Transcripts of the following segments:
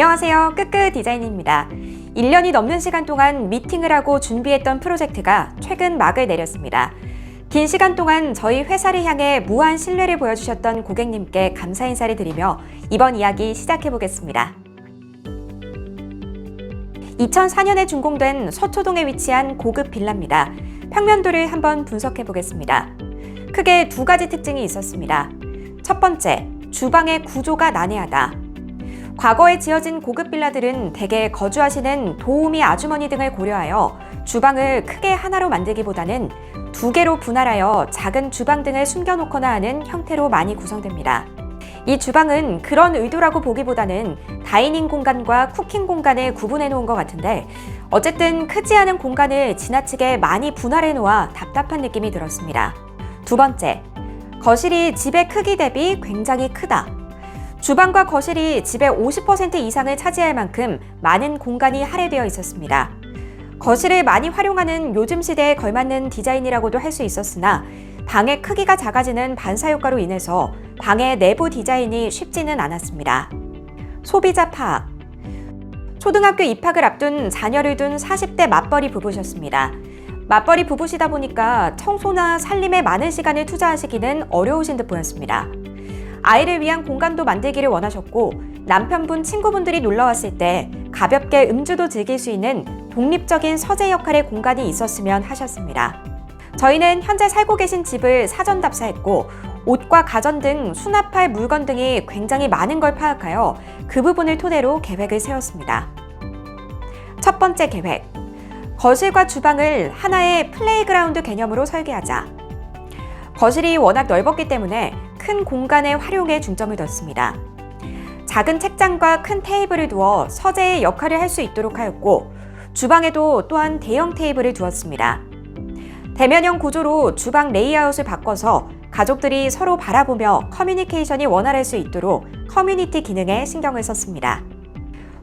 안녕하세요. 끄끄 디자인입니다. 1년이 넘는 시간 동안 미팅을 하고 준비했던 프로젝트가 최근 막을 내렸습니다. 긴 시간 동안 저희 회사를 향해 무한 신뢰를 보여주셨던 고객님께 감사 인사를 드리며 이번 이야기 시작해보겠습니다. 2004년에 준공된 서초동에 위치한 고급 빌라입니다. 평면도를 한번 분석해보겠습니다. 크게 두 가지 특징이 있었습니다. 첫 번째, 주방의 구조가 난해하다. 과거에 지어진 고급 빌라들은 대개 거주하시는 도우미 아주머니 등을 고려하여 주방을 크게 하나로 만들기보다는 두 개로 분할하여 작은 주방 등을 숨겨놓거나 하는 형태로 많이 구성됩니다. 이 주방은 그런 의도라고 보기보다는 다이닝 공간과 쿠킹 공간을 구분해 놓은 것 같은데 어쨌든 크지 않은 공간을 지나치게 많이 분할해 놓아 답답한 느낌이 들었습니다. 두 번째, 거실이 집의 크기 대비 굉장히 크다. 주방과 거실이 집의 50% 이상을 차지할 만큼 많은 공간이 할애되어 있었습니다. 거실을 많이 활용하는 요즘 시대에 걸맞는 디자인이라고도 할 수 있었으나 방의 크기가 작아지는 반사효과로 인해서 방의 내부 디자인이 쉽지는 않았습니다. 소비자 파악. 초등학교 입학을 앞둔 자녀를 둔 40대 맞벌이 부부셨습니다. 맞벌이 부부시다 보니까 청소나 살림에 많은 시간을 투자하시기는 어려우신 듯 보였습니다. 아이를 위한 공간도 만들기를 원하셨고 남편분 친구분들이 놀러왔을 때 가볍게 음주도 즐길 수 있는 독립적인 서재 역할의 공간이 있었으면 하셨습니다. 저희는 현재 살고 계신 집을 사전 답사했고 옷과 가전 등 수납할 물건 등이 굉장히 많은 걸 파악하여 그 부분을 토대로 계획을 세웠습니다. 첫 번째 계획, 거실과 주방을 하나의 플레이그라운드 개념으로 설계하자. 거실이 워낙 넓었기 때문에 큰 공간의 활용에 중점을 뒀습니다. 작은 책장과 큰 테이블을 두어 서재의 역할을 할 수 있도록 하였고 주방에도 또한 대형 테이블을 두었습니다. 대면형 구조로 주방 레이아웃을 바꿔서 가족들이 서로 바라보며 커뮤니케이션이 원활할 수 있도록 커뮤니티 기능에 신경을 썼습니다.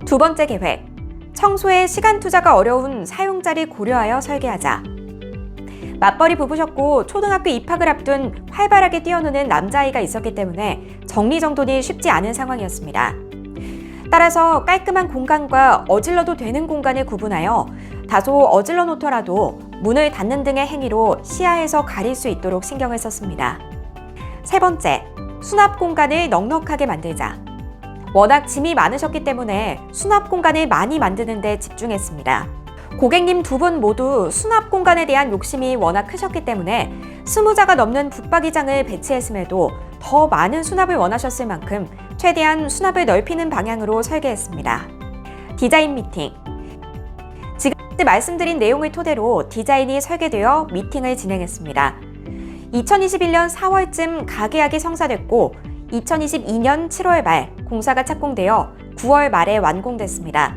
두 번째 계획, 청소에 시간 투자가 어려운 사용자를 고려하여 설계하자. 맞벌이 부부셨고 초등학교 입학을 앞둔 활발하게 뛰어노는 남자아이가 있었기 때문에 정리정돈이 쉽지 않은 상황이었습니다. 따라서 깔끔한 공간과 어질러도 되는 공간을 구분하여 다소 어질러 놓더라도 문을 닫는 등의 행위로 시야에서 가릴 수 있도록 신경을 썼습니다. 세 번째, 수납 공간을 넉넉하게 만들자. 워낙 짐이 많으셨기 때문에 수납 공간을 많이 만드는 데 집중했습니다. 고객님 두 분 모두 수납 공간에 대한 욕심이 워낙 크셨기 때문에 20자가 넘는 붙박이장을 배치했음에도 더 많은 수납을 원하셨을 만큼 최대한 수납을 넓히는 방향으로 설계했습니다. 디자인 미팅. 지금 말씀드린 내용을 토대로 디자인이 설계되어 미팅을 진행했습니다. 2021년 4월쯤 가계약이 성사됐고 2022년 7월 말 공사가 착공되어 9월 말에 완공됐습니다.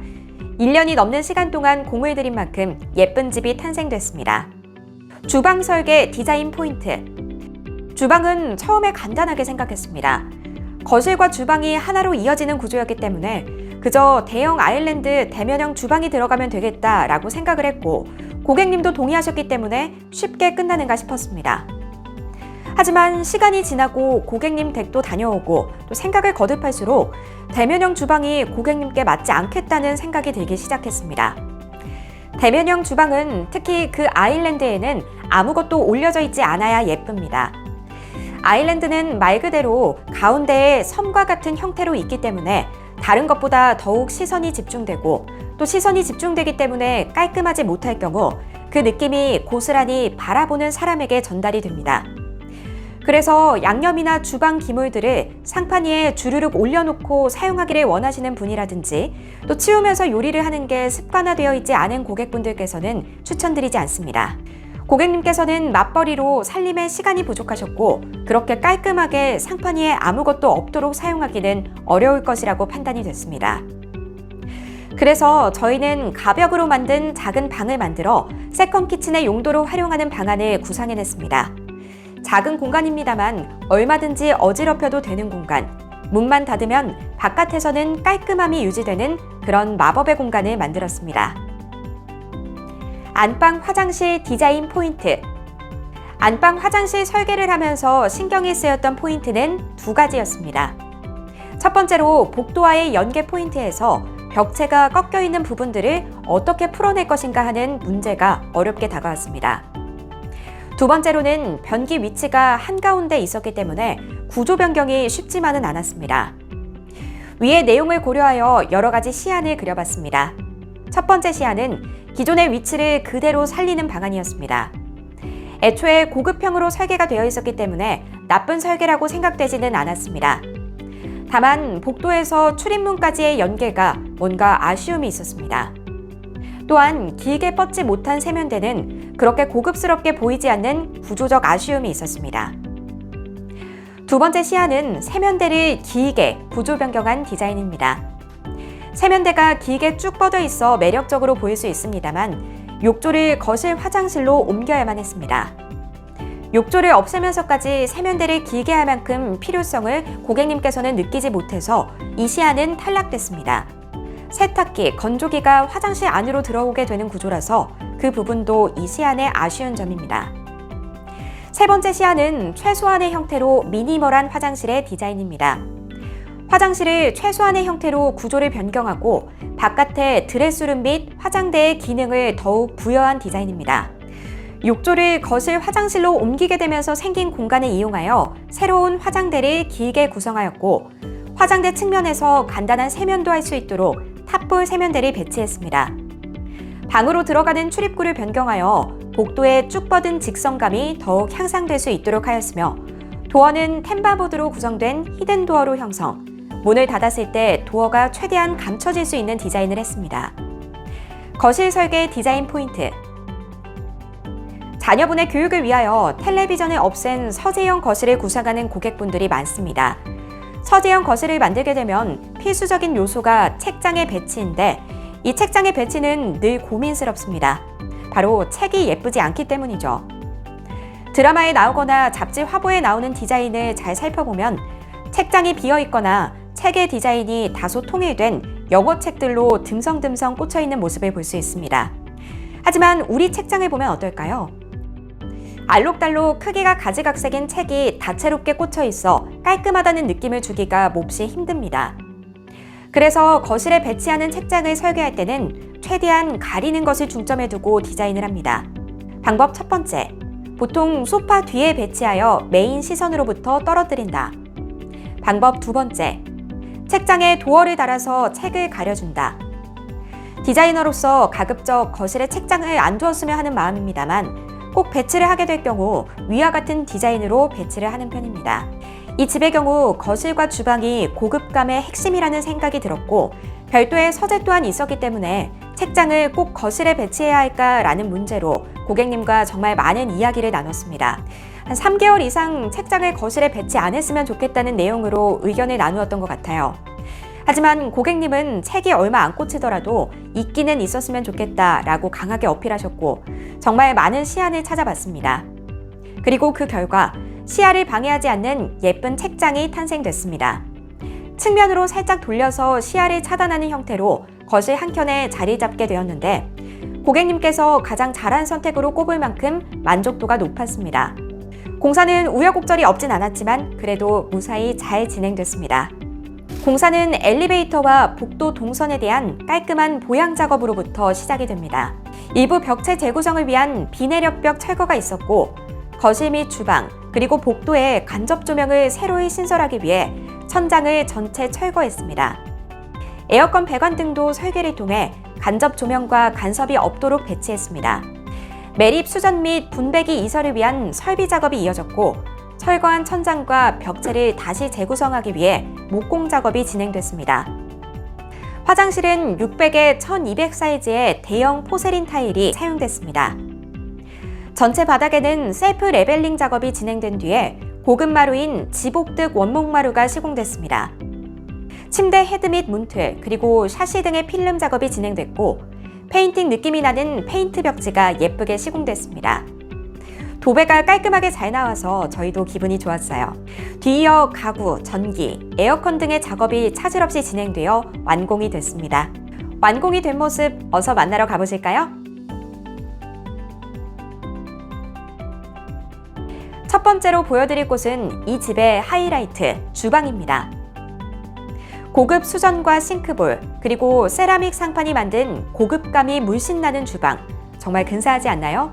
1년이 넘는 시간 동안 공을 들인 만큼 예쁜 집이 탄생됐습니다. 주방 설계 디자인 포인트. 주방은 처음에 간단하게 생각했습니다. 거실과 주방이 하나로 이어지는 구조였기 때문에 그저 대형 아일랜드 대면형 주방이 들어가면 되겠다라고 생각을 했고 고객님도 동의하셨기 때문에 쉽게 끝나는가 싶었습니다. 하지만 시간이 지나고 고객님 댁도 다녀오고 또 생각을 거듭할수록 대면형 주방이 고객님께 맞지 않겠다는 생각이 들기 시작했습니다. 대면형 주방은 특히 그 아일랜드에는 아무것도 올려져 있지 않아야 예쁩니다. 아일랜드는 말 그대로 가운데에 섬과 같은 형태로 있기 때문에 다른 것보다 더욱 시선이 집중되고 또 시선이 집중되기 때문에 깔끔하지 못할 경우 그 느낌이 고스란히 바라보는 사람에게 전달이 됩니다. 그래서 양념이나 주방 기물들을 상판 위에 주르륵 올려놓고 사용하기를 원하시는 분이라든지 또 치우면서 요리를 하는 게 습관화되어 있지 않은 고객분들께서는 추천드리지 않습니다. 고객님께서는 맞벌이로 살림에 시간이 부족하셨고 그렇게 깔끔하게 상판 위에 아무것도 없도록 사용하기는 어려울 것이라고 판단이 됐습니다. 그래서 저희는 가벽으로 만든 작은 방을 만들어 세컨 키친의 용도로 활용하는 방안을 구상해냈습니다. 작은 공간입니다만 얼마든지 어지럽혀도 되는 공간, 문만 닫으면 바깥에서는 깔끔함이 유지되는 그런 마법의 공간을 만들었습니다. 안방 화장실 디자인 포인트. 안방 화장실 설계를 하면서 신경이 쓰였던 포인트는 두 가지였습니다. 첫 번째로 복도와의 연계 포인트에서 벽체가 꺾여 있는 부분들을 어떻게 풀어낼 것인가 하는 문제가 어렵게 다가왔습니다. 두 번째로는 변기 위치가 한가운데 있었기 때문에 구조 변경이 쉽지만은 않았습니다. 위의 내용을 고려하여 여러 가지 시안을 그려봤습니다. 첫 번째 시안은 기존의 위치를 그대로 살리는 방안이었습니다. 애초에 고급형으로 설계가 되어 있었기 때문에 나쁜 설계라고 생각되지는 않았습니다. 다만 복도에서 출입문까지의 연계가 뭔가 아쉬움이 있었습니다. 또한 길게 뻗지 못한 세면대는 그렇게 고급스럽게 보이지 않는 구조적 아쉬움이 있었습니다. 두 번째 시안은 세면대를 길게 구조 변경한 디자인입니다. 세면대가 길게 쭉 뻗어 있어 매력적으로 보일 수 있습니다만 욕조를 거실 화장실로 옮겨야만 했습니다. 욕조를 없애면서까지 세면대를 길게 할 만큼 필요성을 고객님께서는 느끼지 못해서 이 시안은 탈락됐습니다. 세탁기, 건조기가 화장실 안으로 들어오게 되는 구조라서 그 부분도 이 시안의 아쉬운 점입니다. 세 번째 시안은 최소한의 형태로 미니멀한 화장실의 디자인입니다. 화장실을 최소한의 형태로 구조를 변경하고 바깥에 드레스룸 및 화장대의 기능을 더욱 부여한 디자인입니다. 욕조를 거실 화장실로 옮기게 되면서 생긴 공간을 이용하여 새로운 화장대를 길게 구성하였고 화장대 측면에서 간단한 세면도 할 수 있도록 탑볼 세면대를 배치했습니다. 방으로 들어가는 출입구를 변경하여 복도의 쭉 뻗은 직선감이 더욱 향상될 수 있도록 하였으며 도어는 템바보드로 구성된 히든 도어로 형성, 문을 닫았을 때 도어가 최대한 감춰질 수 있는 디자인을 했습니다. 거실 설계 디자인 포인트. 자녀분의 교육을 위하여 텔레비전을 없앤 서재형 거실을 구상하는 고객분들이 많습니다. 서재형 거실을 만들게 되면 필수적인 요소가 책장의 배치인데 이 책장의 배치는 늘 고민스럽습니다. 바로 책이 예쁘지 않기 때문이죠. 드라마에 나오거나 잡지 화보에 나오는 디자인을 잘 살펴보면 책장이 비어있거나 책의 디자인이 다소 통일된 영어 책들로 듬성듬성 꽂혀있는 모습을 볼 수 있습니다. 하지만 우리 책장을 보면 어떨까요? 알록달록 크기가 가지각색인 책이 다채롭게 꽂혀 있어 깔끔하다는 느낌을 주기가 몹시 힘듭니다. 그래서 거실에 배치하는 책장을 설계할 때는 최대한 가리는 것을 중점에 두고 디자인을 합니다. 방법 첫 번째, 보통 소파 뒤에 배치하여 메인 시선으로부터 떨어뜨린다. 방법 두 번째, 책장에 도어를 달아서 책을 가려준다. 디자이너로서 가급적 거실에 책장을 안 두었으면 하는 마음입니다만 꼭 배치를 하게 될 경우 위와 같은 디자인으로 배치를 하는 편입니다. 이 집의 경우 거실과 주방이 고급감의 핵심이라는 생각이 들었고 별도의 서재 또한 있었기 때문에 책장을 꼭 거실에 배치해야 할까라는 문제로 고객님과 정말 많은 이야기를 나눴습니다. 한 3개월 이상 책장을 거실에 배치 안 했으면 좋겠다는 내용으로 의견을 나누었던 것 같아요. 하지만 고객님은 책이 얼마 안 꽂히더라도 있기는 있었으면 좋겠다라고 강하게 어필하셨고 정말 많은 시안을 찾아봤습니다. 그리고 그 결과 시야를 방해하지 않는 예쁜 책장이 탄생됐습니다. 측면으로 살짝 돌려서 시야를 차단하는 형태로 거실 한켠에 자리 잡게 되었는데 고객님께서 가장 잘한 선택으로 꼽을 만큼 만족도가 높았습니다. 공사는 우여곡절이 없진 않았지만 그래도 무사히 잘 진행됐습니다. 공사는 엘리베이터와 복도 동선에 대한 깔끔한 보양 작업으로부터 시작이 됩니다. 일부 벽체 재구성을 위한 비내력벽 철거가 있었고 거실 및 주방 그리고 복도에 간접 조명을 새로이 신설하기 위해 천장을 전체 철거했습니다. 에어컨 배관 등도 설계를 통해 간접 조명과 간섭이 없도록 배치했습니다. 매립 수전 및 분배기 이설을 위한 설비 작업이 이어졌고 철거한 천장과 벽체를 다시 재구성하기 위해 목공 작업이 진행됐습니다. 화장실은 600에 1200 사이즈의 대형 포세린 타일이 사용됐습니다. 전체 바닥에는 셀프 레벨링 작업이 진행된 뒤에 고급 마루인 지복득 원목 마루가 시공됐습니다. 침대 헤드 및 문틀 그리고 샤시 등의 필름 작업이 진행됐고 페인팅 느낌이 나는 페인트 벽지가 예쁘게 시공됐습니다. 도배가 깔끔하게 잘 나와서 저희도 기분이 좋았어요. 뒤이어 가구, 전기, 에어컨 등의 작업이 차질 없이 진행되어 완공이 됐습니다. 완공이 된 모습 어서 만나러 가보실까요? 첫 번째로 보여드릴 곳은 이 집의 하이라이트, 주방입니다. 고급 수전과 싱크볼, 그리고 세라믹 상판이 만든 고급감이 물씬 나는 주방. 정말 근사하지 않나요?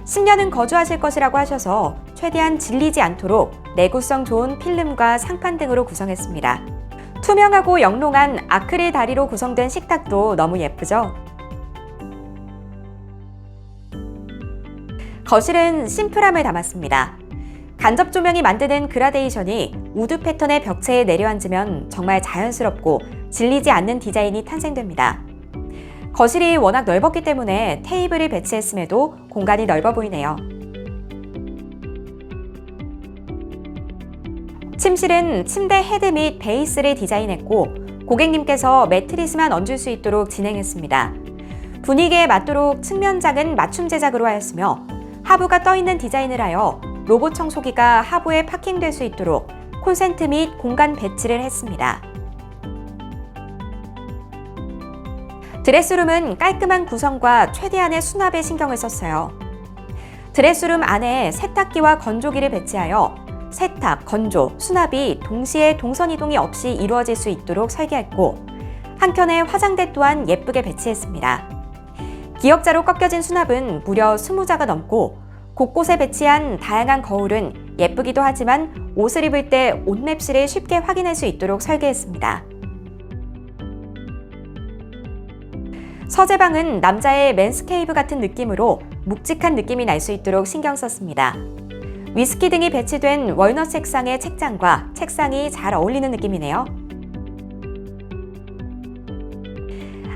10년은 거주하실 것이라고 하셔서 최대한 질리지 않도록 내구성 좋은 필름과 상판 등으로 구성했습니다. 투명하고 영롱한 아크릴 다리로 구성된 식탁도 너무 예쁘죠? 거실은 심플함을 담았습니다. 간접 조명이 만드는 그라데이션이 우드 패턴의 벽체에 내려앉으면 정말 자연스럽고 질리지 않는 디자인이 탄생됩니다. 거실이 워낙 넓었기 때문에 테이블을 배치했음에도 공간이 넓어 보이네요. 침실은 침대 헤드 및 베이스를 디자인했고 고객님께서 매트리스만 얹을 수 있도록 진행했습니다. 분위기에 맞도록 측면장은 맞춤 제작으로 하였으며 하부가 떠있는 디자인을 하여 로봇 청소기가 하부에 파킹될 수 있도록 콘센트 및 공간 배치를 했습니다. 드레스룸은 깔끔한 구성과 최대한의 수납에 신경을 썼어요. 드레스룸 안에 세탁기와 건조기를 배치하여 세탁, 건조, 수납이 동시에 동선 이동이 없이 이루어질 수 있도록 설계했고 한켠에 화장대 또한 예쁘게 배치했습니다. 기역자로 꺾여진 수납은 무려 20자가 넘고 곳곳에 배치한 다양한 거울은 예쁘기도 하지만 옷을 입을 때 옷맵시를 쉽게 확인할 수 있도록 설계했습니다. 서재방은 남자의 맨스케이브 같은 느낌으로 묵직한 느낌이 날 수 있도록 신경 썼습니다. 위스키 등이 배치된 월넛 색상의 책장과 책상이 잘 어울리는 느낌이네요.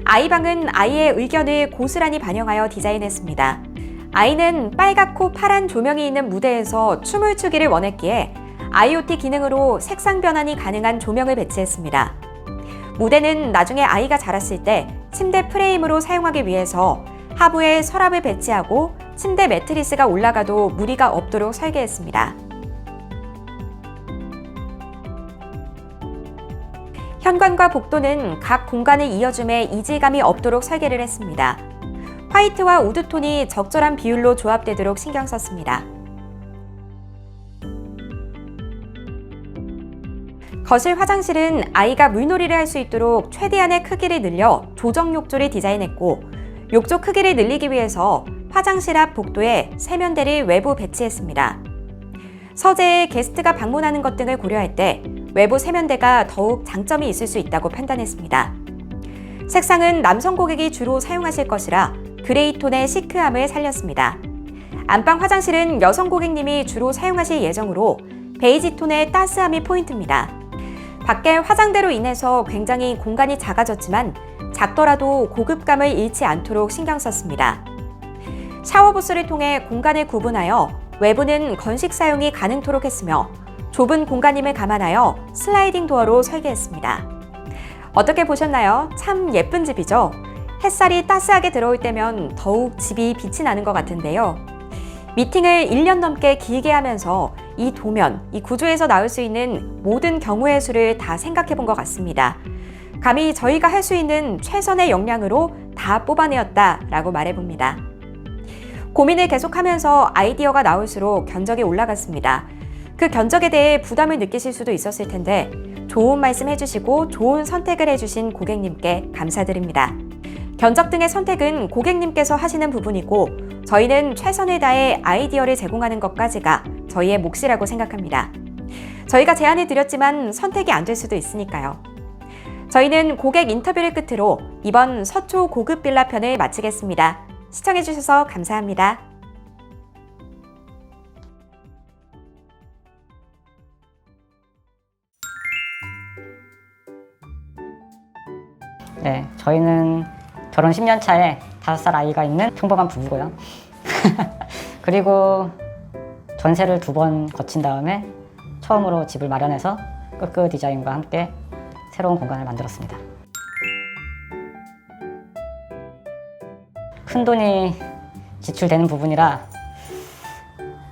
아이방은 아이의 의견을 고스란히 반영하여 디자인했습니다. 아이는 빨갛고 파란 조명이 있는 무대에서 춤을 추기를 원했기에 IoT 기능으로 색상 변환이 가능한 조명을 배치했습니다. 무대는 나중에 아이가 자랐을 때 침대 프레임으로 사용하기 위해서 하부에 서랍을 배치하고 침대 매트리스가 올라가도 무리가 없도록 설계했습니다. 현관과 복도는 각 공간을 이어줌에 이질감이 없도록 설계를 했습니다. 화이트와 우드톤이 적절한 비율로 조합되도록 신경 썼습니다. 거실 화장실은 아이가 물놀이를 할 수 있도록 최대한의 크기를 늘려 조정 욕조를 디자인했고 욕조 크기를 늘리기 위해서 화장실 앞 복도에 세면대를 외부 배치했습니다. 서재에 게스트가 방문하는 것 등을 고려할 때 외부 세면대가 더욱 장점이 있을 수 있다고 판단했습니다. 색상은 남성 고객이 주로 사용하실 것이라 그레이 톤의 시크함을 살렸습니다. 안방 화장실은 여성 고객님이 주로 사용하실 예정으로 베이지 톤의 따스함이 포인트입니다. 밖에 화장대로 인해서 굉장히 공간이 작아졌지만 작더라도 고급감을 잃지 않도록 신경 썼습니다. 샤워부스를 통해 공간을 구분하여 외부는 건식 사용이 가능토록 했으며 좁은 공간임을 감안하여 슬라이딩 도어로 설계했습니다. 어떻게 보셨나요? 참 예쁜 집이죠? 햇살이 따스하게 들어올 때면 더욱 집이 빛이 나는 것 같은데요. 미팅을 1년 넘게 길게 하면서 이 도면, 이 구조에서 나올 수 있는 모든 경우의 수를 다 생각해 본 것 같습니다. 감히 저희가 할 수 있는 최선의 역량으로 다 뽑아내었다라고 말해봅니다. 고민을 계속하면서 아이디어가 나올수록 견적이 올라갔습니다. 그 견적에 대해 부담을 느끼실 수도 있었을 텐데 좋은 말씀 해주시고 좋은 선택을 해주신 고객님께 감사드립니다. 견적 등의 선택은 고객님께서 하시는 부분이고 저희는 최선을 다해 아이디어를 제공하는 것까지가 저희의 몫이라고 생각합니다. 저희가 제안을 드렸지만 선택이 안 될 수도 있으니까요. 저희는 고객 인터뷰를 끝으로 이번 서초 고급 빌라 편을 마치겠습니다. 시청해주셔서 감사합니다. 네, 저희는 결혼 10년 차에 5살 아이가 있는 평범한 부부고요. 그리고 전세를 2번 거친 다음에 처음으로 집을 마련해서 끄끄 디자인과 함께 새로운 공간을 만들었습니다. 큰 돈이 지출되는 부분이라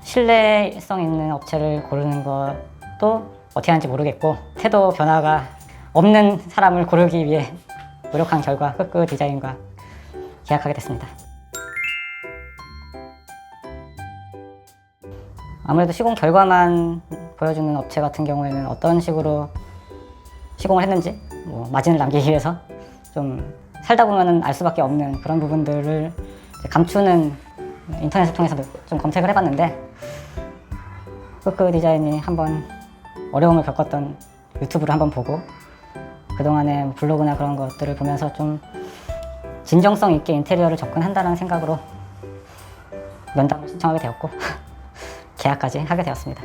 신뢰성 있는 업체를 고르는 것도 어떻게 하는지 모르겠고 태도 변화가 없는 사람을 고르기 위해 노력한 결과 끄끄 디자인과 계약하게 됐습니다. 아무래도 시공 결과만 보여주는 업체 같은 경우에는 어떤 식으로 시공을 했는지 뭐 마진을 남기기 위해서 좀 살다 보면은 알 수밖에 없는 그런 부분들을 이제 감추는 인터넷을 통해서도 좀 검색을 해봤는데 끄끄 디자인이 한번 어려움을 겪었던 유튜브를 한번 보고 그동안의 블로그나 그런 것들을 보면서 좀 진정성 있게 인테리어를 접근한다는 생각으로 면담을 신청하게 되었고 계약까지 하게 되었습니다.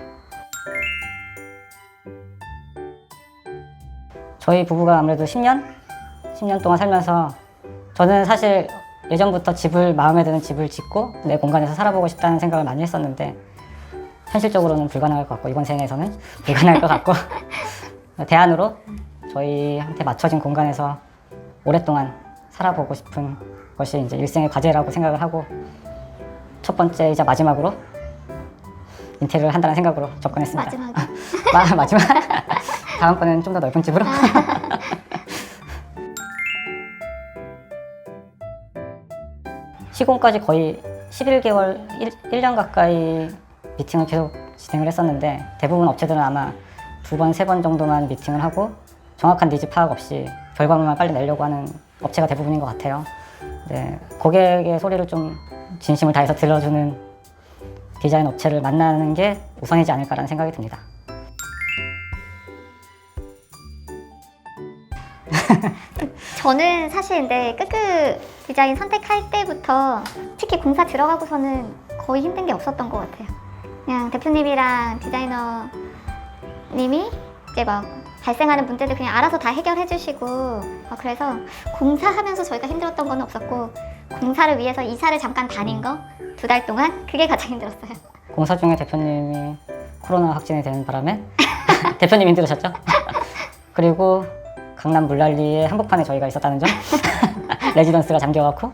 저희 부부가 아무래도 10년 동안 살면서 저는 사실 예전부터 마음에 드는 집을 짓고 내 공간에서 살아보고 싶다는 생각을 많이 했었는데 현실적으로는 불가능할 것 같고 이번 생에서는 불가능할 것 같고 대안으로 저희한테 맞춰진 공간에서 오랫동안 살아보고 싶은 것이 이제 일생의 과제라고 생각을 하고 첫 번째이자 마지막으로 인테리어를 한다는 생각으로 접근했습니다. 마지막? 다음번에는 좀 더 넓은 집으로. 시공까지 거의 11개월, 1년 가까이 미팅을 계속 진행을 했었는데 대부분 업체들은 아마 2번, 3번 정도만 미팅을 하고 정확한 니즈 파악 없이 결과물만 빨리 내려고 하는 업체가 대부분인 것 같아요. 네, 고객의 소리를 좀 진심을 다해서 들어주는 디자인 업체를 만나는 게 우선이지 않을까라는 생각이 듭니다. 저는 사실 근데 끄끄 디자인 선택할 때부터 특히 공사 들어가고서는 거의 힘든 게 없었던 것 같아요. 그냥 대표님이랑 디자이너님이 이제 막 발생하는 문제들 그냥 알아서 다 해결해 주시고 그래서 공사하면서 저희가 힘들었던 건 없었고 공사를 위해서 이사를 잠깐 다닌 거 2달 동안 그게 가장 힘들었어요. 공사 중에 대표님이 코로나 확진이 되는 바람에 대표님 힘들으셨죠? 그리고 강남 물난리의 한복판에 저희가 있었다는 점 레지던스가 잠겨갖고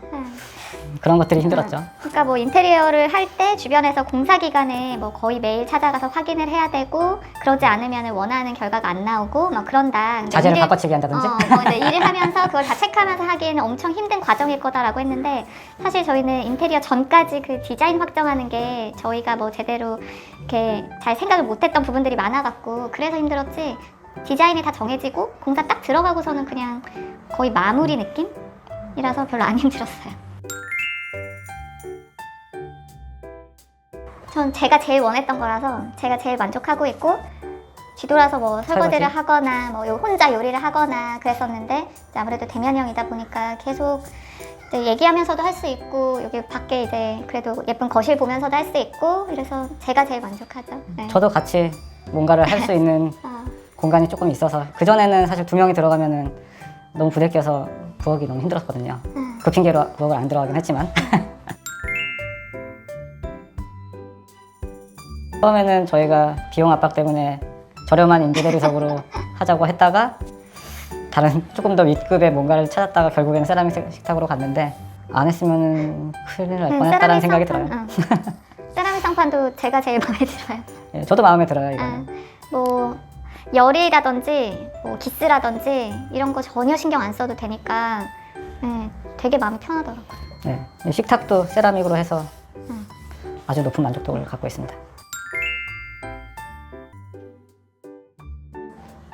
그런 것들이 힘들었죠. 그러니까 뭐 인테리어를 할 때 주변에서 공사 기간에 뭐 거의 매일 찾아가서 확인을 해야 되고 그러지 않으면 원하는 결과가 안 나오고 막 그런다. 자재를 바꿔치기 한다든지. 뭐 이제 일을 하면서 그걸 다 체크하면서 하기에는 엄청 힘든 과정일 거다라고 했는데 사실 저희는 인테리어 전까지 그 디자인 확정하는 게 저희가 뭐 제대로 이렇게 잘 생각을 못했던 부분들이 많아갖고 그래서 힘들었지. 디자인이 다 정해지고 공사 딱 들어가고서는 그냥 거의 마무리 느낌이라서 별로 안 힘들었어요. 전 제가 제일 원했던 거라서 제가 제일 만족하고 있고 뒤돌아서 뭐 설거지를 하거나 뭐 혼자 요리를 하거나 그랬었는데 이제 아무래도 대면형이다 보니까 계속 이제 얘기하면서도 할 수 있고 여기 밖에 이제 그래도 예쁜 거실 보면서도 할 수 있고 이래서 제가 제일 만족하죠. 네. 저도 같이 뭔가를 할 수 있는 공간이 조금 있어서 그전에는 사실 2명이 들어가면은 너무 부대껴서 부엌이 너무 힘들었거든요. 그 핑계로 부엌을 안 들어가긴 했지만 처음에는 저희가 비용 압박 때문에 저렴한 인테리어석으로 하자고 했다가 다른 조금 더 윗급의 뭔가를 찾았다가 결국에는 세라믹 식탁으로 갔는데 안 했으면 큰일 날 뻔했다라는 생각이 들어요. 세라믹 상판도 제가 제일 마음에 들어요. 예, 저도 마음에 들어요 이거는. 뭐 열이라든지 뭐 기스라든지 이런 거 전혀 신경 안 써도 되니까 되게 마음이 편하더라고요. 네, 식탁도 세라믹으로 해서 아주 높은 만족도를 갖고 있습니다.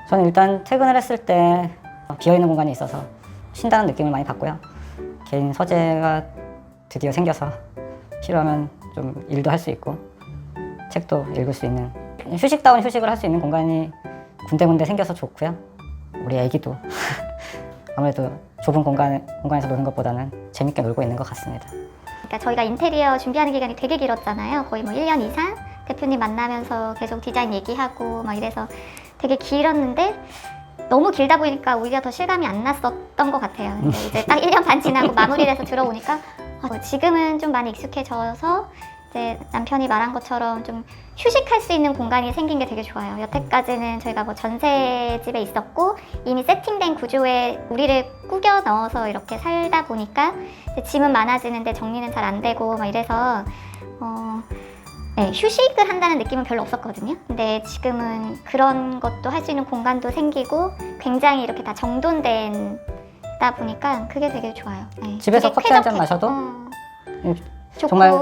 저는 일단 퇴근을 했을 때 비어있는 공간이 있어서 쉰다는 느낌을 많이 받고요. 개인 서재가 드디어 생겨서 필요하면 좀 일도 할 수 있고 책도 읽을 수 있는 휴식다운 휴식을 할 수 있는 공간이 군데군데 생겨서 좋고요. 우리 애기도 아무래도 좁은 공간에서 노는 것보다는 재밌게 놀고 있는 것 같습니다. 그러니까 저희가 인테리어 준비하는 기간이 되게 길었잖아요. 거의 뭐 1년 이상 대표님 만나면서 계속 디자인 얘기하고 막 이래서 되게 길었는데 너무 길다 보니까 오히려 더 실감이 안 났었던 것 같아요. 근데 이제 딱 1년 반 지나고 마무리돼서 들어오니까 지금은 좀 많이 익숙해져서 이제 남편이 말한 것처럼 좀 휴식할 수 있는 공간이 생긴 게 되게 좋아요. 여태까지는 저희가 뭐 전세집에 있었고 이미 세팅된 구조에 우리를 꾸겨 넣어서 이렇게 살다 보니까 이제 짐은 많아지는데 정리는 잘 안 되고 막 이래서 네, 휴식을 한다는 느낌은 별로 없었거든요. 근데 지금은 그런 것도 할 수 있는 공간도 생기고 굉장히 이렇게 다 정돈된다 보니까 그게 되게 좋아요. 네, 집에서 되게 커피 한 잔 마셔도 좋고, 정말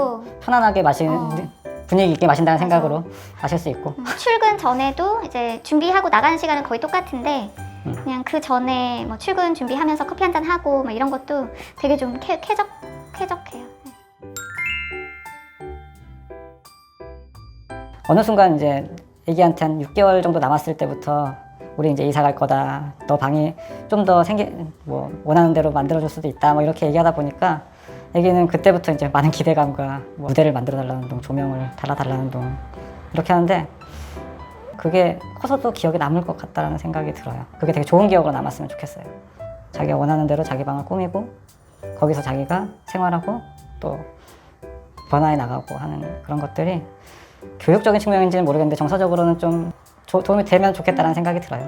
편안하게 분위기 있게 마신다는 생각으로 마실 수 있고 출근 전에도 이제 준비하고 나가는 시간은 거의 똑같은데 그냥 그 전에 뭐 출근 준비하면서 커피 한잔 하고 뭐 이런 것도 되게 좀 쾌적해요. 어느 순간 이제 애기한테 한 6개월 정도 남았을 때부터 우리 이제 이사 갈 거다. 너 방이 좀 더 뭐 원하는 대로 만들어줄 수도 있다. 뭐 이렇게 얘기하다 보니까 애기는 그때부터 이제 많은 기대감과 뭐 무대를 만들어 달라는 둥, 조명을 달아달라는 둥 이렇게 하는데 그게 커서도 기억에 남을 것 같다라는 생각이 들어요. 그게 되게 좋은 기억으로 남았으면 좋겠어요. 자기가 원하는 대로 자기 방을 꾸미고 거기서 자기가 생활하고 또 변화해 나가고 하는 그런 것들이 교육적인 측면인지는 모르겠는데 정서적으로는 좀 도움이 되면 좋겠다라는 생각이 들어요.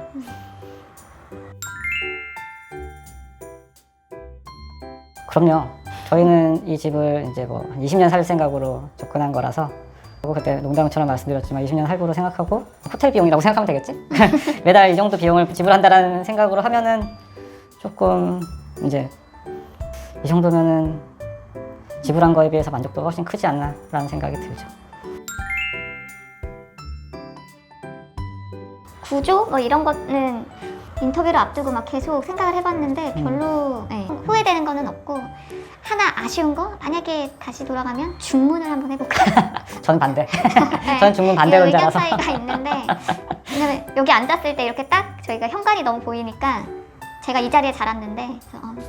그럼요. 저희는 이 집을 이제 뭐 한 20년 살 생각으로 접근한 거라서 그때 농담처럼 말씀드렸지만 20년 할부로 생각하고 호텔 비용이라고 생각하면 되겠지? 매달 이 정도 비용을 지불한다라는 생각으로 하면은 조금 이제 이 정도면은 지불한 거에 비해서 만족도가 훨씬 크지 않나라는 생각이 들죠. 구조 뭐 이런 거는 인터뷰를 앞두고 막 계속 생각을 해봤는데 별로 후회되는 거는 없고 하나 아쉬운 거 만약에 다시 돌아가면 중문을 한번 해볼까. 저는 반대. 네. 저는 중문 반대론자라서. 의견 차이가 있는데 왜냐면 여기 앉았을 때 이렇게 딱 저희가 현관이 너무 보이니까 제가 이 자리에 잘 앉는데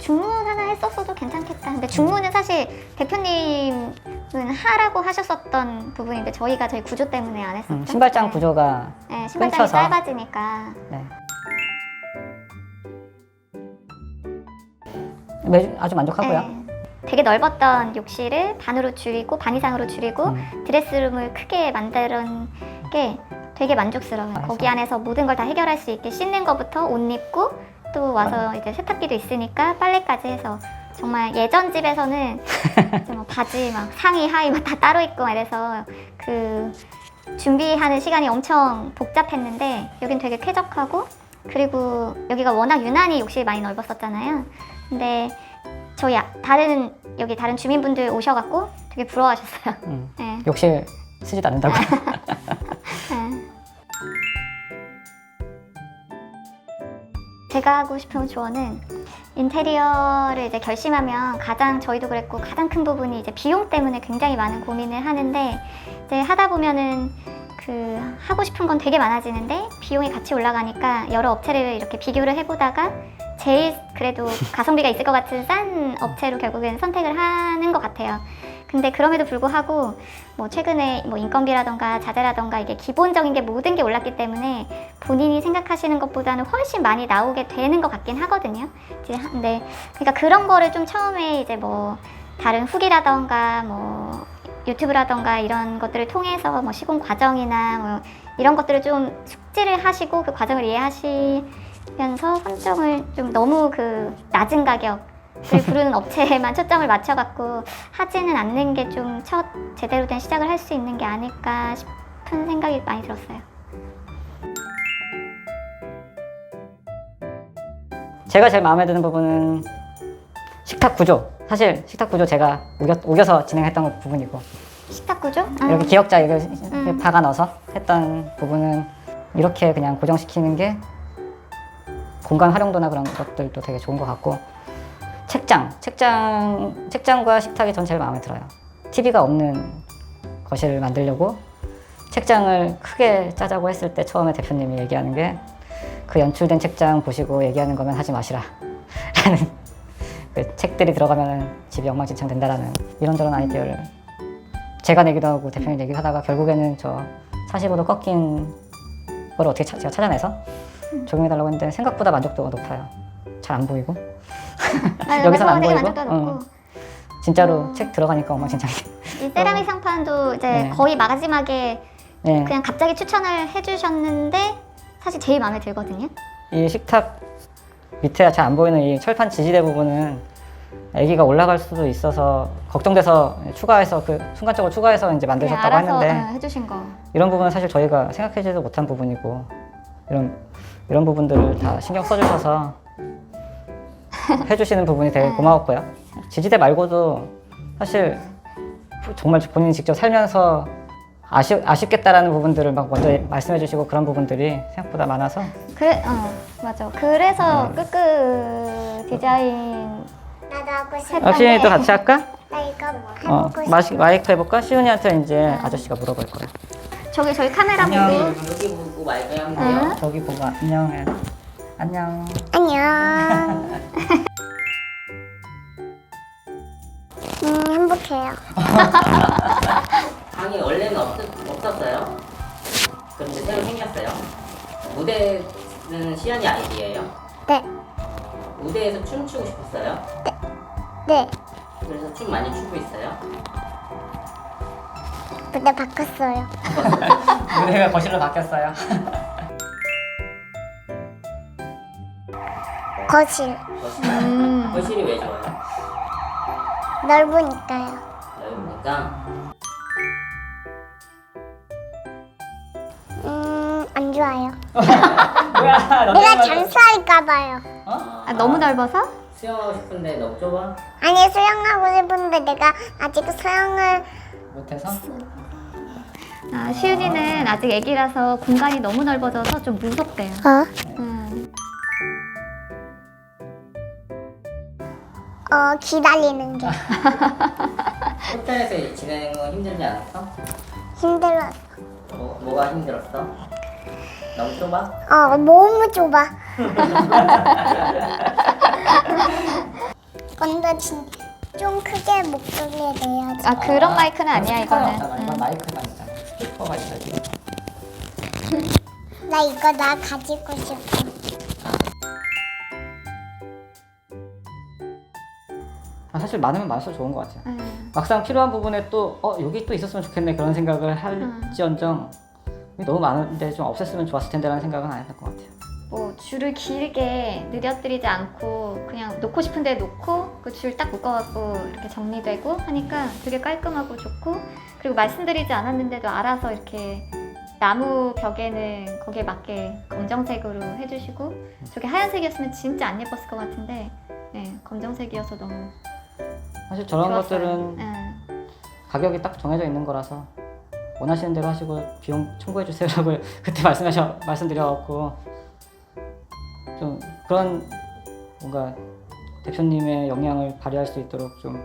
중문 하나 했었어도 괜찮겠다. 근데 중문은 사실 대표님은 하라고 하셨었던 부분인데 저희가 저희 구조 때문에 안 했었죠. 신발장 구조가 네, 신발장이 끊겨서. 짧아지니까. 네. 아주 만족하고요. 네. 되게 넓었던 욕실을 반으로 줄이고 반 이상으로 줄이고 드레스룸을 크게 만드는 게 되게 만족스러워요. 맞아. 거기 안에서 모든 걸 다 해결할 수 있게 씻는 것부터 옷 입고 또 와서 이제 세탁기도 있으니까 빨래까지 해서 정말 예전 집에서는 이제 뭐 바지 막 상의 하의 막 다 따로 입고 이래서 그 준비하는 시간이 엄청 복잡했는데 여긴 되게 쾌적하고 그리고 여기가 워낙 유난히 욕실이 많이 넓었었잖아요. 근데 저희 여기 다른 주민분들 오셔갖고 되게 부러워하셨어요. 네. 욕실 쓰지도 않는다고. 네. 제가 하고 싶은 조언은 인테리어를 이제 결심하면 저희도 그랬고 가장 큰 부분이 이제 비용 때문에 굉장히 많은 고민을 하는데 이제 하다 보면은 하고 싶은 건 되게 많아지는데 비용이 같이 올라가니까 여러 업체를 이렇게 비교를 해보다가 제일 그래도 가성비가 있을 것 같은 싼 업체로 결국엔 선택을 하는 것 같아요. 근데 그럼에도 불구하고 뭐 최근에 뭐 인건비라던가 자재라던가 이게 기본적인 게 모든 게 올랐기 때문에 본인이 생각하시는 것보다는 훨씬 많이 나오게 되는 것 같긴 하거든요. 근데 그러니까 그런 거를 좀 처음에 이제 뭐 다른 후기라던가 뭐 유튜브라던가 이런 것들을 통해서 뭐 시공 과정이나 뭐 이런 것들을 좀 숙지를 하시고 그 과정을 이해하시면서 선정을 좀 너무 낮은 가격을 부르는 업체에만 초점을 맞춰갖고 하지는 않는 게 좀 제대로 된 시작을 할 수 있는 게 아닐까 싶은 생각이 많이 들었어요. 제가 제일 마음에 드는 부분은 식탁 구조. 사실 식탁 구조 제가 우겨서 진행했던 부분이고 식탁 구조? 이렇게 기역자 이걸 박아 넣어서 했던 부분은 이렇게 그냥 고정시키는 게 공간 활용도나 그런 것들도 되게 좋은 것 같고 책장과 식탁이 전 제일 마음에 들어요. TV가 없는 거실을 만들려고 책장을 크게 짜자고 했을 때 처음에 대표님이 얘기하는 게 그 연출된 책장 보시고 얘기하는 거면 하지 마시라 라는 그 책들이 들어가면 집이 엉망진창 된다라는 이런저런 아이디어를 제가 내기도 하고 대표님 얘기를 하다가 결국에는 저 45도 꺾인 걸 어떻게 제가 찾아내서 적용해달라고 했는데 생각보다 만족도가 높아요. 잘 안 보이고 여기서는 안 보이고 진짜로 책 들어가니까 엉망진창이 이 세라믹 상판도 이제 거의 마지막에 그냥 갑자기 추천을 해주셨는데 사실 제일 마음에 들거든요. 이 식탁 밑에 잘 안 보이는 이 철판 지지대 부분은 아기가 올라갈 수도 있어서 걱정돼서 추가해서 순간적으로 추가해서 이제 만드셨다고 했는데 해주신 거. 이런 부분은 사실 저희가 생각하지도 못한 부분이고 이런 부분들을 다 신경 써주셔서 해주시는 부분이 되게 고마웠고요. 지지대 말고도 사실 정말 본인이 직접 살면서 아쉽겠다라는 부분들을 막 먼저 말씀해 주시고 그런 부분들이 생각보다 많아서 맞아. 그래서 끄끄 디자인 나도 하고 싶어. 시윤이도 같이 할까? 나 이거 해보고 싶어. 마이크 해볼까? 시윤이한테 이제 아저씨가 물어볼 거야. 저기 저희 카메라 보고 여기 보고 마이크 하면 돼요. 저기 보고 안녕. 안녕. 안녕. 행복해요. 방이 원래는 없었어요. 그런데 새로 생겼어요. 무대는 시연이 아이디예요. 네, 무대에서 춤추고 싶었어요. 네. 그래서 춤 많이 추고 있어요. 무대 바꿨어요. 무대가 거실로 바뀌었어요. 거실 거실이 왜 좋아요? 넓으니까요. 넓으니까. 안 좋아요. 뭐야? 내가 잠수할까봐요. 너무 넓어서? 수영하고 싶은데 너무 좁아? 아니 수영하고 싶은데 내가 아직 수영을 못해서? 시윤이는 아직 애기라서 공간이 너무 넓어져서 좀 무섭대요. 기다리는 게 호텔에서 지내는 거 힘들지 않았어? 힘들었어. 뭐가 힘들었어? 너무 좁아? 너무 좁아. 근데 좀 크게 목소리를 내야지. 그런 마이크는 아니야 이거는. 이건 마이크가 있잖아. 스피커가 있어야지. 나 이거 나 가지고 싶어. 사실 많으면 많을수록 좋은 것 같아요. 막상 필요한 부분에 또 여기 또 있었으면 좋겠네 그런 생각을 할지언정 너무 많은데 좀 없앴으면 좋았을 텐데라는 생각은 안 했던 것 같아요. 뭐 줄을 길게 느려뜨리지 않고 그냥 놓고 싶은 데 놓고 그 줄 딱 묶어갖고 이렇게 정리되고 하니까 되게 깔끔하고 좋고, 그리고 말씀드리지 않았는데도 알아서 이렇게 나무 벽에는 거기에 맞게 검정색으로 해주시고, 저게 하얀색이었으면 진짜 안 예뻤을 것 같은데 검정색이어서 너무 사실 저런 좋았어요. 것들은 가격이 딱 정해져 있는 거라서 원하시는 대로 하시고 비용 청구해 주세요라고 그때 말씀드려갖고 좀 그런 뭔가 대표님의 역량을 발휘할 수 있도록 좀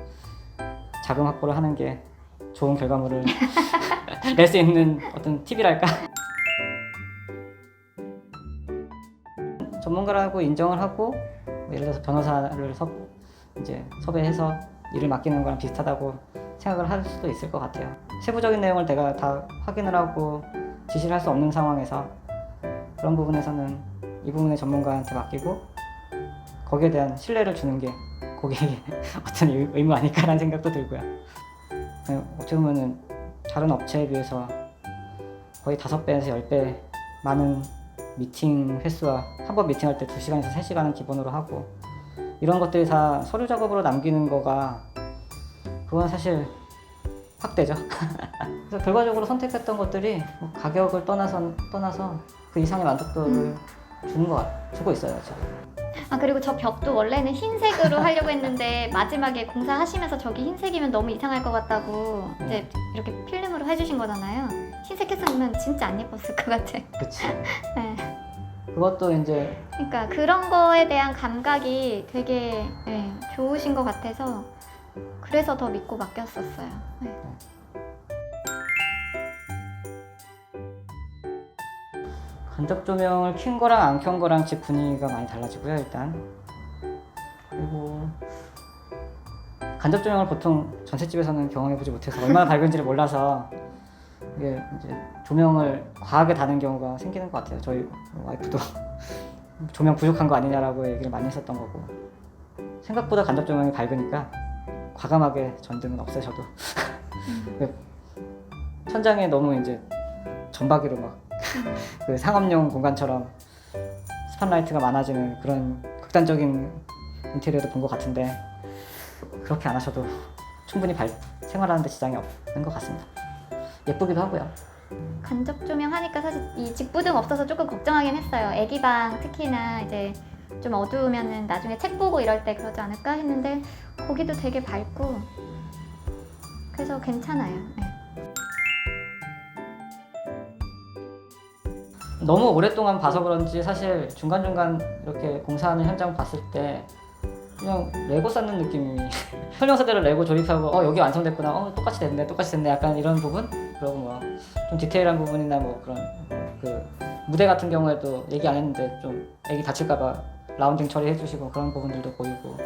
자금 확보를 하는 게 좋은 결과물을 낼 수 있는 어떤 팁이랄까. 전문가라고 인정을 하고 뭐 예를 들어서 변호사를 이제 섭외해서 일을 맡기는 거랑 비슷하다고 생각을 할 수도 있을 것 같아요. 세부적인 내용을 내가 다 확인을 하고 지시를 할 수 없는 상황에서 그런 부분에서는 이 부분의 전문가한테 맡기고 거기에 대한 신뢰를 주는 게 고객의 어떤 의무 아닐까라는 생각도 들고요. 어떻게 보면은 다른 업체에 비해서 거의 5배에서 10배 많은 미팅 횟수와 한 번 미팅할 때 2시간에서 3시간은 기본으로 하고, 이런 것들이 다 서류 작업으로 남기는 거가 그건 사실 확대죠. 그래서 결과적으로 선택했던 것들이 뭐 가격을 떠나서 그 이상의 만족도를 주고 있어요. 지금. 그리고 저 벽도 원래는 흰색으로 하려고 했는데 마지막에 공사하시면서 저기 흰색이면 너무 이상할 것 같다고 이제 이렇게 필름으로 해주신 거잖아요. 흰색 했으면 진짜 안 예뻤을 것 같아. 그치. 네. 그것도 이제 그러니까 그런 거에 대한 감각이 되게 좋으신 것 같아서 그래서 더 믿고 맡겼었어요. 네. 간접 조명을 킨 거랑 안 켠 거랑 집 분위기가 많이 달라지고요, 일단. 그리고 간접 조명을 보통 전셋집에서는 경험해보지 못해서 얼마나 밝은지를 몰라서 이게 이제 조명을 과하게 다는 경우가 생기는 것 같아요. 저희 와이프도 조명 부족한 거 아니냐라고 얘기를 많이 했었던 거고, 생각보다 간접 조명이 밝으니까 과감하게 전등은 없애셔도 천장에 너무 이제 전박이로 막 그 상업용 공간처럼 스팟라이트가 많아지는 그런 극단적인 인테리어도 본 것 같은데, 그렇게 안 하셔도 충분히 생활하는 데 지장이 없는 것 같습니다. 예쁘기도 하고요. 간접 조명 하니까 사실 이 직부등 없어서 조금 걱정하긴 했어요. 애기 방 특히나 이제 좀 어두우면은 나중에 책 보고 이럴 때 그러지 않을까 했는데 거기도 되게 밝고 그래서 괜찮아요. 네. 너무 오랫동안 봐서 그런지 사실 중간중간 이렇게 공사하는 현장 봤을 때 그냥 레고 쌓는 느낌이 설명서대로 레고 조립하고 여기 완성됐구나 똑같이 됐네 약간 이런 부분. 그리고 뭐 좀 디테일한 부분이나 뭐 그런 그 무대 같은 경우에도 얘기 안 했는데 좀 애기 다칠까봐 라운딩 처리해 주시고 그런 부분들도 보이고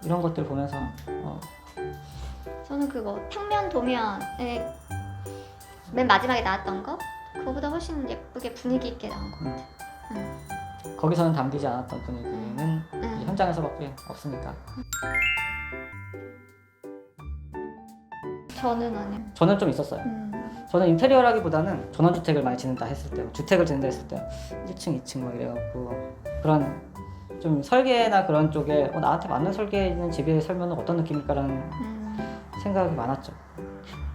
이런 것들 보면서 저는 그거 평면 도면에 맨 마지막에 나왔던 거 그거보다 훨씬 예쁘게 분위기 있게 나온 것 같아요. 거기서는 담기지 않았던 분위기는 이 현장에서밖에 없으니까. 저는 아니요. 저는 좀 있었어요. 저는 인테리어라기보다는 전원주택을 많이 짓는다 했을 때, 주택을 짓는다 했을 때 1층, 2층 막 이래갖고 그런 좀 설계나 그런 쪽에 나한테 맞는 설계에 있는 집에 살면 어떤 느낌일까라는 생각이 많았죠.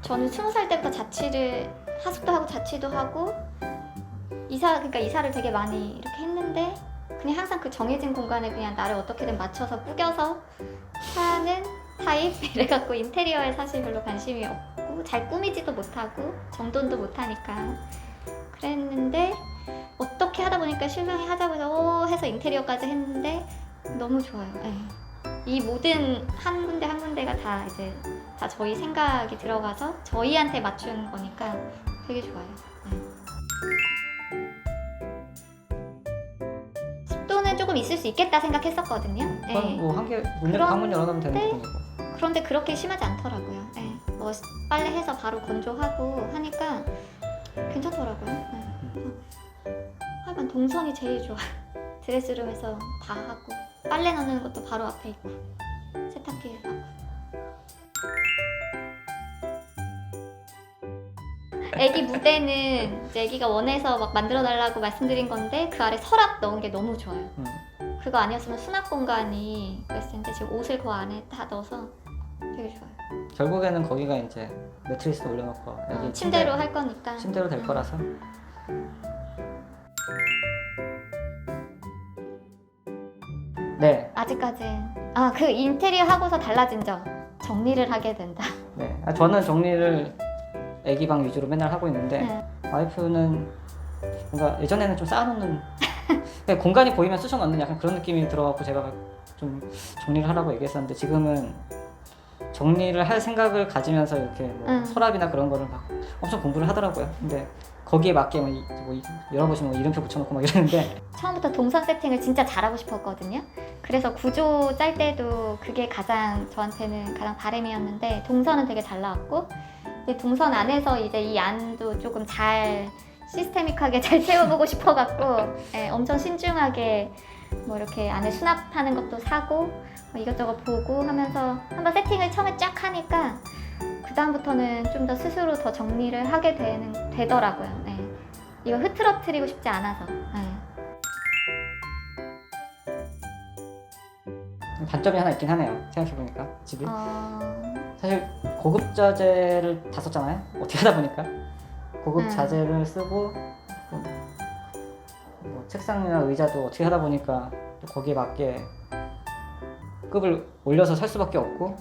저는 20살 때부터 자취를 하숙도 하고 자취도 하고 그러니까 이사를 되게 많이 이렇게 했는데 그냥 항상 그 정해진 공간에 그냥 나를 어떻게든 맞춰서 꾸겨서 사는 타입 이래갖고 인테리어에 사실 별로 관심이 없고 잘 꾸미지도 못하고 정돈도 못하니까 그랬는데 어떻게 하다 보니까 신랑이 하자고 해서 해서 인테리어까지 했는데 너무 좋아요. 네. 이 모든 한 군데 한 군데가 다 이제 다 저희 생각이 들어가서 저희한테 맞춘 거니까 되게 좋아요. 습도는 조금 있을 수 있겠다 생각했었거든요. 네. 뭐 한 개 방문 열어놓으면 되는 부분이고. 그런데 그렇게 심하지 않더라고요. 네. 뭐 빨래해서 바로 건조하고 하니까 괜찮더라고요. 네. 하여간 동선이 제일 좋아. 드레스룸에서 다 하고 빨래 넣는 것도 바로 앞에 있고 세탁기 하고. 애기 무대는 이제 애기가 원해서 막 만들어 달라고 말씀드린 건데 그 아래 서랍 넣은 게 너무 좋아요. 그거 아니었으면 수납 공간이 그랬을 텐데 지금 옷을 그 안에 다 넣어서 되게 좋아요. 결국에는 거기가 이제 매트리스 올려놓고 애기 침대로 할 거니까. 침대로 될 거라서. 네. 아직까진 그 인테리어 하고서 달라진 점 정리를 하게 된다. 네. 저는 정리를 애기 방 위주로 맨날 하고 있는데 네. 와이프는 뭔가 예전에는 좀 쌓아놓는 그냥 공간이 보이면 쑤셔넣는 약간 그런 느낌이 들어갖고 제가 좀 정리를 하라고 얘기했었는데 지금은 정리를 할 생각을 가지면서 이렇게 뭐 서랍이나 그런 거를 막 엄청 공부를 하더라고요. 근데 거기에 맞게 열어보시면 이름표 붙여놓고 막 이러는데 처음부터 동선 세팅을 진짜 잘하고 싶었거든요. 그래서 구조 짤 때도 그게 저한테는 가장 바람이었는데 동선은 되게 잘 나왔고 이제 동선 안에서 이제 이 안도 조금 잘 시스테믹하게 잘 채워보고 싶어갖고 엄청 신중하게 뭐 이렇게 안에 수납하는 것도 사고 뭐 이것저것 보고 하면서 한번 세팅을 처음에 쫙 하니까 그 다음부터는 좀 더 스스로 더 정리를 하게 되더라고요. 네. 이거 흐트러뜨리고 싶지 않아서. 네. 단점이 하나 있긴 하네요. 생각해보니까 집이 사실 고급 자재를 다 썼잖아요. 어떻게 하다 보니까 고급 자재를 쓰고 뭐 책상이나 의자도 어떻게 하다 보니까 또 거기에 맞게 급을 올려서 살 수밖에 없고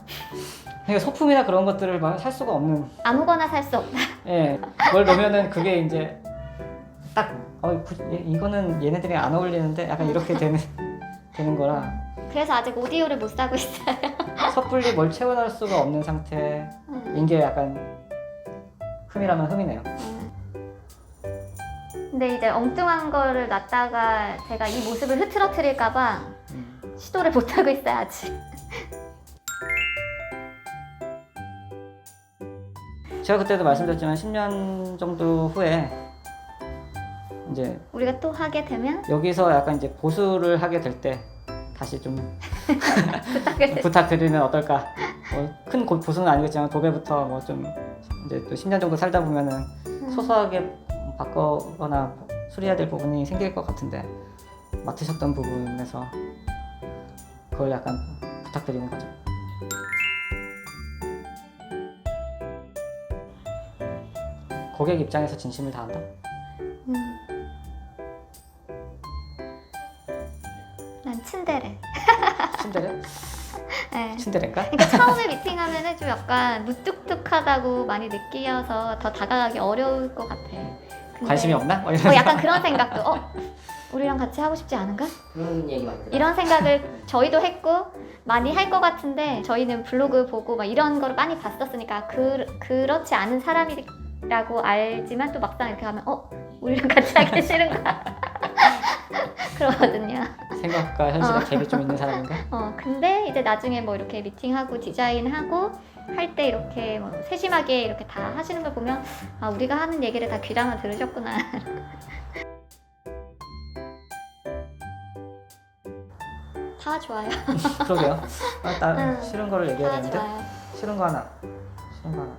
그러니까 소품이나 그런 것들을 막 살 수가 없는 아무거나 살 수 없다. 예, 뭘 넣으면은 그게 이제 딱 이거는 얘네들이 안 어울리는데 약간 이렇게 되는 거라 그래서 아직 오디오를 못 사고 있어요. 섣불리 뭘 채워넣을 수가 없는 상태인 게 약간 흠이라면 흠이네요. 근데 이제 엉뚱한 거를 놨다가 제가 이 모습을 흐트러뜨릴까봐 시도를 못 하고 있어요 아직. 제가 그때도 말씀드렸지만 10년 정도 후에 이제 우리가 또 하게 되면 여기서 약간 이제 보수를 하게 될 때 다시 좀 부탁을 부탁드리면 어떨까? 큰 보수는 아니겠지만 도배부터 뭐 좀 이제 또 10년 정도 살다 보면은 소소하게 바꿔거나 수리해야 될 부분이 생길 것 같은데 맡으셨던 부분에서 그걸 약간 부탁드리는 거죠. 고객 입장에서 진심을 다한다? 난 츤데레. 침대래? 네. 침대래인가? 그러니까 처음에 미팅하면은 좀 약간 무뚝뚝하다고 많이 느끼어서 더 다가가기 어려울 것 같아. 근데 관심이 없나? 뭐 이런 약간 그런 생각도 우리랑 같이 하고 싶지 않은가? 그런 얘기 많이 들어요. 이런 생각을 저희도 했고 많이 할 것 같은데 저희는 블로그 보고 막 이런 거를 많이 봤었으니까 그렇지 않은 사람이라고 알지만 또 막상 이렇게 하면 우리랑 같이 하기 싫은가? 그러거든요. 생각과 현실의 갭이 좀 있는 사람인가? 근데 이제 나중에 뭐 이렇게 미팅하고 디자인하고 할 때 이렇게 뭐 세심하게 이렇게 다 하시는 걸 보면 우리가 하는 얘기를 다 귀담아 들으셨구나. 다 좋아요. 그러게요. 나 싫은 거를 얘기해야 다 되는데 좋아요. 싫은 거 하나. 싫은 거 하나.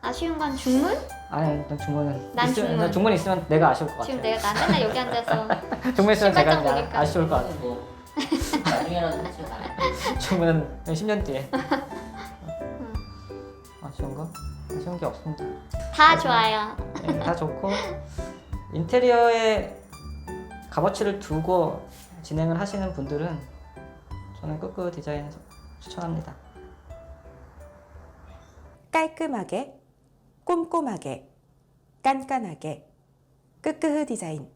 아쉬운 건 중문? 아니, 난 중문은 난 중문. 난 중문 있으면 내가 아쉬울 것 같아. 지금 나 맨날 여기 앉아서 중문 있으면 제가 신발장 그냥 보니까. 아쉬울 것 같아. 뭐 나중에라도 하시면 안 중문은 10년 뒤에. 아쉬운 거? 아쉬운 게 없습니다. 다 좋아요. 네, 다 좋고 인테리어에 값어치를 두고 진행을 하시는 분들은 저는 끄끄 디자인을 추천합니다. 깔끔하게, 꼼꼼하게, 깐깐하게, 끄끄흐 디자인.